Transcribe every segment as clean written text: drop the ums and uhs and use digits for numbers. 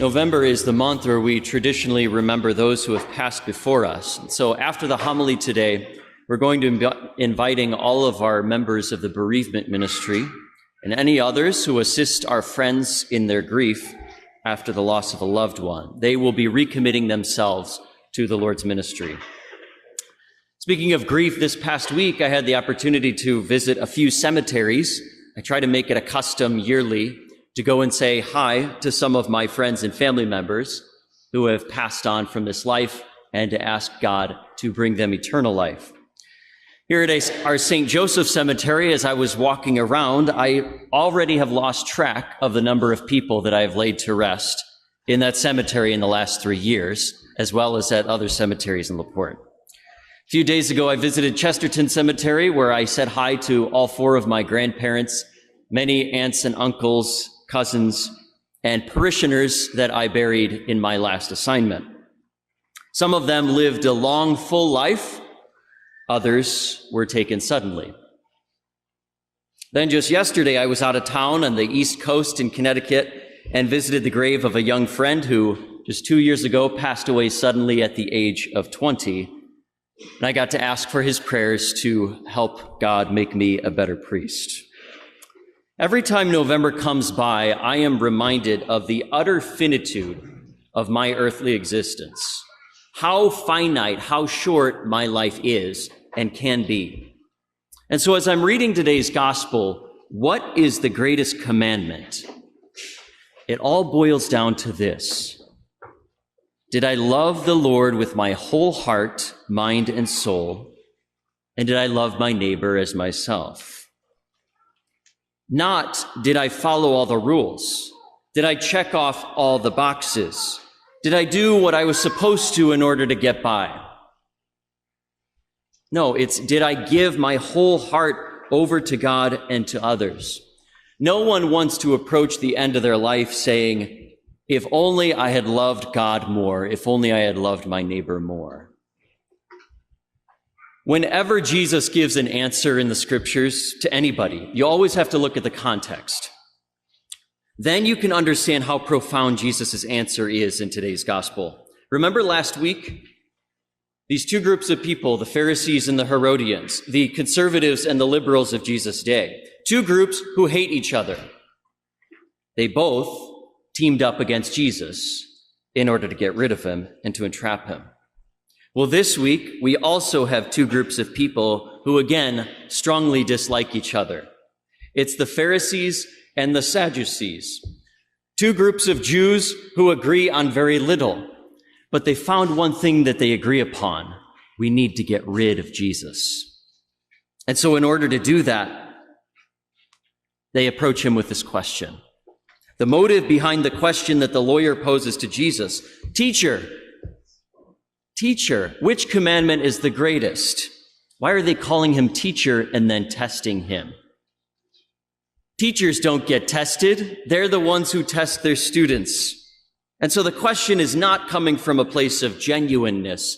November is the month where we traditionally remember those who have passed before us. So after the homily today, we're going to be inviting all of our members of the bereavement ministry and any others who assist our friends in their grief after the loss of a loved one. They will be recommitting themselves to the Lord's ministry. Speaking of grief, this past week, I had the opportunity to visit a few cemeteries. I try to make it a custom yearly to go and say hi to some of my friends and family members who have passed on from this life and to ask God to bring them eternal life. Here at our St. Joseph Cemetery, as I was walking around, I already have lost track of the number of people that I have laid to rest in that cemetery in the last 3 years, as well as at other cemeteries in LaPorte. A few days ago, I visited Chesterton Cemetery, where I said hi to all 4 of my grandparents, many aunts and uncles, cousins, and parishioners that I buried in my last assignment. Some of them lived a long, full life. Others were taken suddenly. Then just yesterday, I was out of town on the East Coast in Connecticut and visited the grave of a young friend who just 2 years ago passed away suddenly at the age of 20. And I got to ask for his prayers to help God make me a better priest. Every time November comes by, I am reminded of the utter finitude of my earthly existence. How finite, how short my life is and can be. And so as I'm reading today's gospel, what is the greatest commandment? It all boils down to this. Did I love the Lord with my whole heart, mind, and soul? And did I love my neighbor as myself? Not, did I follow all the rules? Did I check off all the boxes? Did I do what I was supposed to in order to get by? No, it's, did I give my whole heart over to God and to others? No one wants to approach the end of their life saying, if only I had loved God more, if only I had loved my neighbor more. Whenever Jesus gives an answer in the scriptures to anybody, you always have to look at the context. Then you can understand how profound Jesus' answer is in today's gospel. Remember last week? These 2 groups of people, the Pharisees and the Herodians, the conservatives and the liberals of Jesus' day, 2 groups who hate each other. They both teamed up against Jesus in order to get rid of him and to entrap him. Well, this week, we also have 2 groups of people who, again, strongly dislike each other. It's the Pharisees and the Sadducees, 2 groups of Jews who agree on very little, but they found one thing that they agree upon. We need to get rid of Jesus. And so in order to do that, they approach him with this question. The motive behind the question that the lawyer poses to Jesus, Teacher, which commandment is the greatest? Why are they calling him teacher and then testing him? Teachers don't get tested. They're the ones who test their students. And so the question is not coming from a place of genuineness.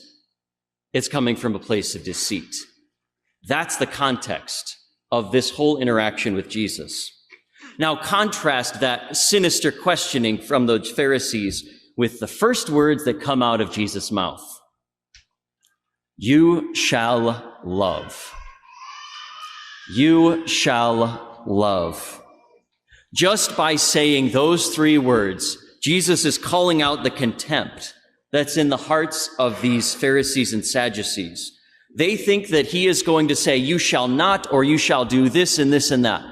It's coming from a place of deceit. That's the context of this whole interaction with Jesus. Now contrast that sinister questioning from the Pharisees with the first words that come out of Jesus' mouth. You shall love. You shall love. Just by saying those 3 words, Jesus is calling out the contempt that's in the hearts of these Pharisees and Sadducees. They think that he is going to say, you shall not, or you shall do this and this and that.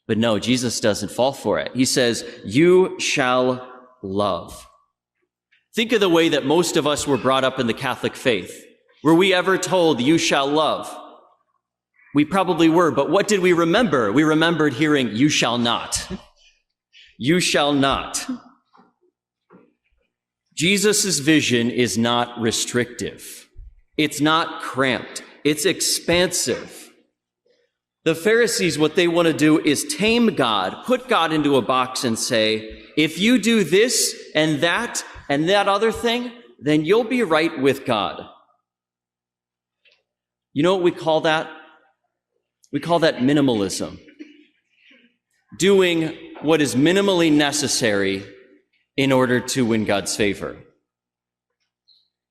But no, Jesus doesn't fall for it. He says, you shall love. Think of the way that most of us were brought up in the Catholic faith. Were we ever told, you shall love? We probably were, but what did we remember? We remembered hearing, you shall not. You shall not. Jesus' vision is not restrictive. It's not cramped. It's expansive. The Pharisees, what they want to do is tame God, put God into a box and say, if you do this and that other thing, then you'll be right with God. You know what we call that? We call that minimalism. Doing what is minimally necessary in order to win God's favor.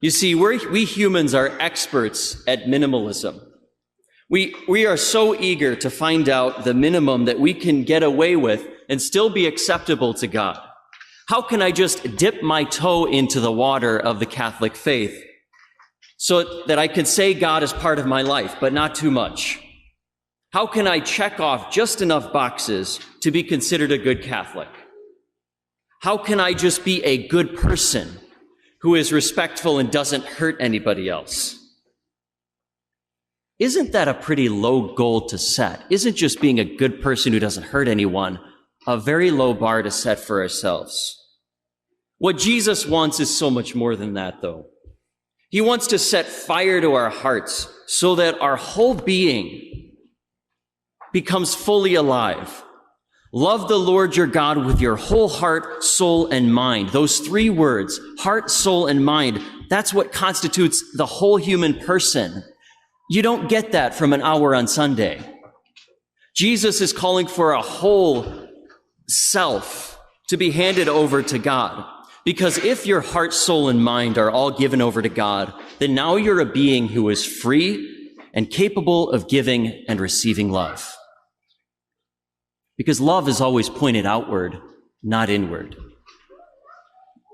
You see, we humans are experts at minimalism. We are so eager to find out the minimum that we can get away with and still be acceptable to God. How can I just dip my toe into the water of the Catholic faith so that I can say God is part of my life, but not too much? How can I check off just enough boxes to be considered a good Catholic? How can I just be a good person who is respectful and doesn't hurt anybody else? Isn't that a pretty low goal to set? Isn't just being a good person who doesn't hurt anyone a very low bar to set for ourselves? What Jesus wants is so much more than that, though. He wants to set fire to our hearts so that our whole being becomes fully alive. Love the Lord your God with your whole heart, soul, and mind. Those three words, heart, soul, and mind, that's what constitutes the whole human person. You don't get that from an hour on Sunday. Jesus is calling for a whole self to be handed over to God. Because if your heart, soul, and mind are all given over to God, then now you're a being who is free and capable of giving and receiving love. Because love is always pointed outward, not inward.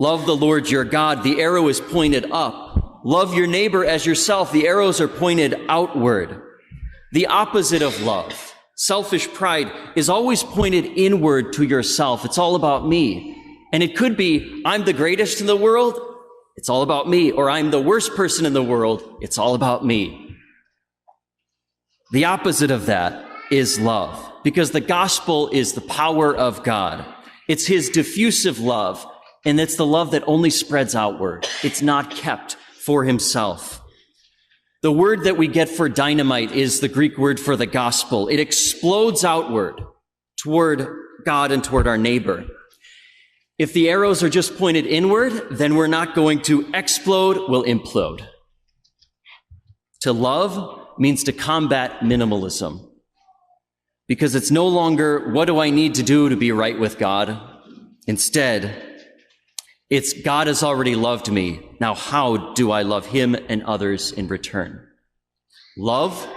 Love the Lord your God, the arrow is pointed up. Love your neighbor as yourself, the arrows are pointed outward. The opposite of love, selfish pride, is always pointed inward to yourself. It's all about me. And it could be, I'm the greatest in the world, it's all about me. Or I'm the worst person in the world, it's all about me. The opposite of that is love, because the gospel is the power of God. It's his diffusive love, and it's the love that only spreads outward. It's not kept for himself. The word that we get for dynamite is the Greek word for the gospel. It explodes outward toward God and toward our neighbor. If the arrows are just pointed inward, then we're not going to explode, we'll implode. To love means to combat minimalism, because it's no longer, what do I need to do to be right with God? Instead, it's God has already loved me. Now, how do I love him and others in return? Love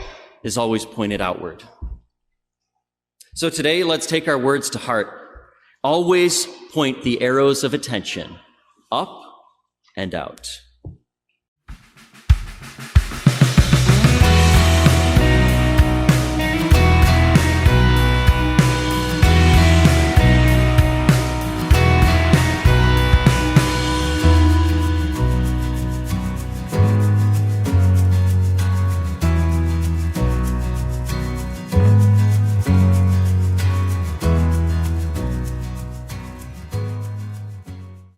is always pointed outward. So today, let's take our words to heart. Always point the arrows of attention up and out.